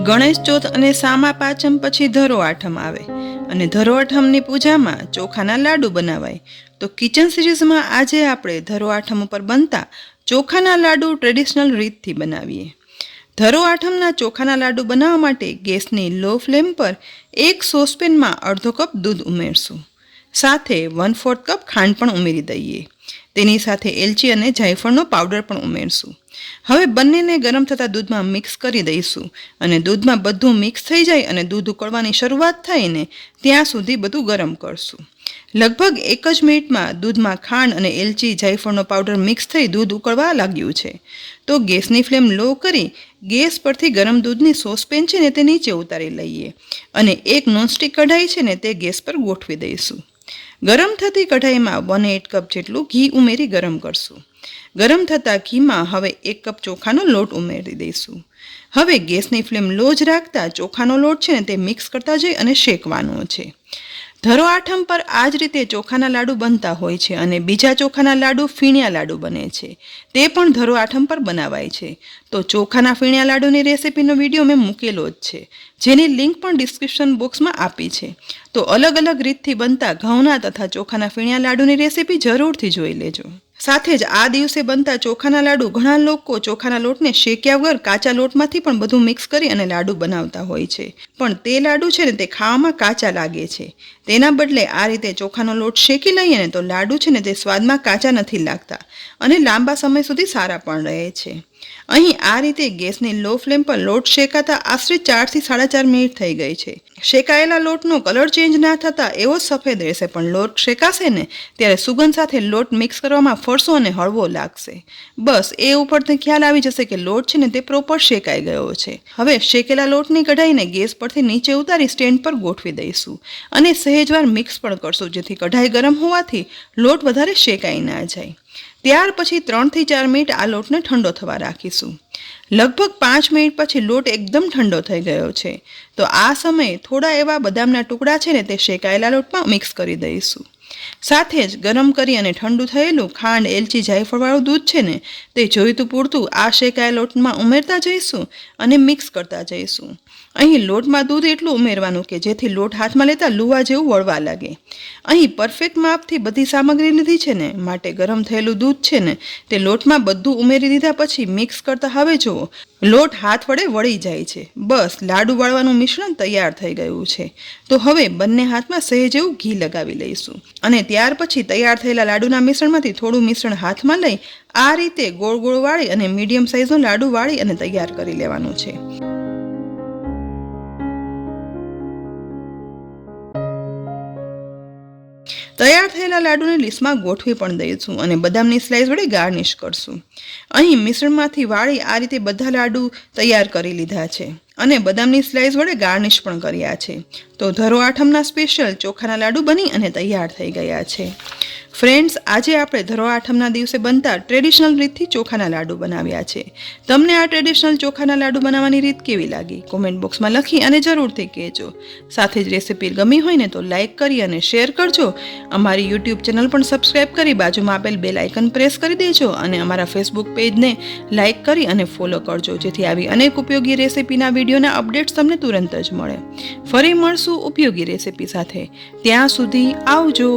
ગણેશ ચોથ અને સામા પાંચમ પછી ધરો આઠમ આવે અને ધરો આઠમની પૂજામાં ચોખાના લાડુ બનાવાય. તો કિચન સિરીઝમાં આજે આપણે ધરો આઠમ ઉપર બનતા ચોખાના લાડુ ટ્રેડિશનલ રીતથી બનાવીએ. ધરો આઠમના ચોખાના લાડુ બનાવવા માટે ગેસની લો ફ્લેમ પર એક સોસપેનમાં અડધો કપ દૂધ ઉમેરશું. સાથે 1/4 કપ ખાંડ પણ ઉમેરી દઈએ. તેની સાથે એલચી અને જાયફળનો પાવડર પણ ઉમેરશું. હવે બંનેને ગરમ થતાં દૂધમાં મિક્સ કરી દઈશું અને દૂધમાં બધું મિક્સ થઈ જાય અને દૂધ ઉકળવાની શરૂઆત થાય ને ત્યાં સુધી બધું ગરમ કરશું. લગભગ 1 જ મિનિટમાં દૂધમાં ખાંડ અને એલચી જાયફળનો પાવડર મિક્સ થઈ દૂધ ઉકળવા લાગ્યું છે. તો ગેસની ફ્લેમ લો કરી ગેસ પરથી ગરમ દૂધની સોસપેન છે ને તે નીચે ઉતારી લઈએ અને એક નોનસ્ટિક કઢાઈ છે ને તે ગેસ પર ગોઠવી દઈશું. ગરમ થતી કઢાઈમાં 1/8 કપ જેટલું ઘી ઉમેરી ગરમ કરશું. ગરમ થતાં ઘીમાં હવે 1 કપ ચોખાનો લોટ ઉમેરી દઈશું. હવે ગેસની ફ્લેમ લો જ રાખતા ચોખાનો લોટ છે ને તે મિક્સ કરતા જઈ અને શેકવાનો છે. ધરો આઠમ પર આ જ રીતે ચોખાના લાડુ બનતા હોય છે અને બીજા ચોખાના લાડુ ફીણ્યા લાડુ બને છે. તે પણ ધરો આઠમ પર બનાવાય છે. તો ચોખાના ફીણ્યા લાડુની રેસીપીનો વિડીયો મેં મૂકેલો જ છે, જેની લિંક પણ ડિસ્ક્રિપ્શન બોક્સમાં આપી છે. તો અલગ અલગ રીતથી બનતા ઘઉંના તથા ચોખાના ફીણ્યા લાડુની રેસીપી જરૂરથી જોઈ લેજો. સાથે જ આ દિવસે બનતા ચોખાના લાડુ ઘણા લોકો ચોખાના લોટને શેક્યા વગર કાચા લોટમાંથી પણ બધું મિક્સ કરી અને લાડુ બનાવતા હોય છે, પણ તે લાડુ છે ને તે ખાવામાં કાચા લાગે છે. તેના બદલે આ રીતે ચોખાનો લોટ શેકી લઈએ ને તો લાડુ છે ને તે સ્વાદમાં કાચા નથી લાગતા અને લાંબા સમય સુધી સારા પણ રહે છે. અહીં આ રીતે ગેસની લો ફ્લેમ પર લોટ શેકાતા આશરે 4 થી 4.5 મિનિટ થઈ ગઈ છે. શેકાયેલા લોટનો કલર ચેન્જ ના થતાં એવો સફેદ રહેશે, પણ લોટ શેકાશે ને ત્યારે સુગંધ સાથે લોટ મિક્સ કરવામાં ફરસો અને હળવો લાગશે. બસ એ ઉપરથી ખ્યાલ આવી જશે કે લોટ છે ને તે પ્રોપર શેકાઈ ગયો છે. હવે શેકેલા લોટની કઢાઈને ગેસ પરથી નીચે ઉતારી સ્ટેન્ડ પર ગોઠવી દઈશું અને સહેજવાર મિક્સ પણ કરશું, જેથી કઢાઈ ગરમ હોવાથી લોટ વધારે શેકાઈ ના જાય. ત્યાર પછી 3 થી 4 મિનિટ આ લોટને ઠંડો થવા રાખીશું. લગભગ 5 મિનિટ પછી લોટ એકદમ ઠંડો થઈ ગયો છે. તો આ સમયે થોડા એવા બદામના ટુકડા છે ને તે શેકાયેલા લોટમાં મિક્સ કરી દઈશું. સાથે જ ગરમ કરી અને ઠંડુ થયેલું ખાંડ, એલચી, જાયફળવાળું દૂધ છે ને તે જોઈતું પૂરતું આ શેકાયેલા લોટમાં ઉમેરતા જઈશું અને મિક્સ કરતા જઈશું. અહીં લોટમાં દૂધ એટલું ઉમેરવાનું કે જેથી લોટ હાથમાં લેતા લુવા જેવું વળવા લાગે. અહીં પરફેક્ટ માપથી બધી સામગ્રી લીધી છે ને માટે ગરમ થયેલું દૂધ છે ને તે લોટમાં બધું ઉમેરી દીધા પછી મિક્સ કરતા હવે જુઓ લોટ હાથ વડે વળી જાય છે. બસ લાડુ વાળવાનું મિશ્રણ તૈયાર થઈ ગયું છે. તો હવે બંને હાથમાં સહેજ એવું ઘી લગાવી લઈશું અને ત્યાર પછી તૈયાર થયેલા લાડુના મિશ્રણમાંથી થોડું મિશ્રણ હાથમાં લઈ આ રીતે ગોળ ગોળ વાળી અને મીડિયમ સાઇઝનો લાડુ વાળી અને તૈયાર કરી લેવાનું છે. તૈયાર થયેલા લાડુને ડીશમાં ગોઠવી પણ દઈશું અને બદામની સ્લાઇસ વડે ગાર્નિશ કરશું. અહીં મિશ્રણમાંથી વાળી આ રીતે બધા લાડુ તૈયાર કરી લીધા છે અને બદામની સ્લાઇસ વડે ગાર્નિશ પણ કર્યા છે. તો ધરો આઠમના સ્પેશિયલ ચોખાના લાડુ બની અને તૈયાર થઈ ગયા છે. ફ્રેન્ડ્સ, આજે આપણે ધરો આઠમના દિવસે બનતા ટ્રેડિશનલ રીતથી ચોખાના લાડુ બનાવ્યા છે. તમને આ ટ્રેડિશનલ ચોખાના લાડુ બનાવવાની રીત કેવી લાગી કોમેન્ટ બોક્સમાં લખી અને જરૂરથી કહેજો. સાથે જ રેસીપી ગમી હોય ને તો લાઇક કરી અને શેર કરજો. અમારી યુટ્યુબ ચેનલ પણ સબસ્ક્રાઈબ કરી બાજુમાં આપેલ બેલ આઇકન પ્રેસ કરી દેજો અને અમારા ફેસબુક પેજને લાઇક કરી અને ફોલો કરજો, જેથી આવી અનેક ઉપયોગી રેસીપીના વિડીયોના અપડેટ્સ તમને તુરંત જ મળે. ફરી મળશું ઉપયોગી રેસીપી સાથે. ત્યાં સુધી આવજો.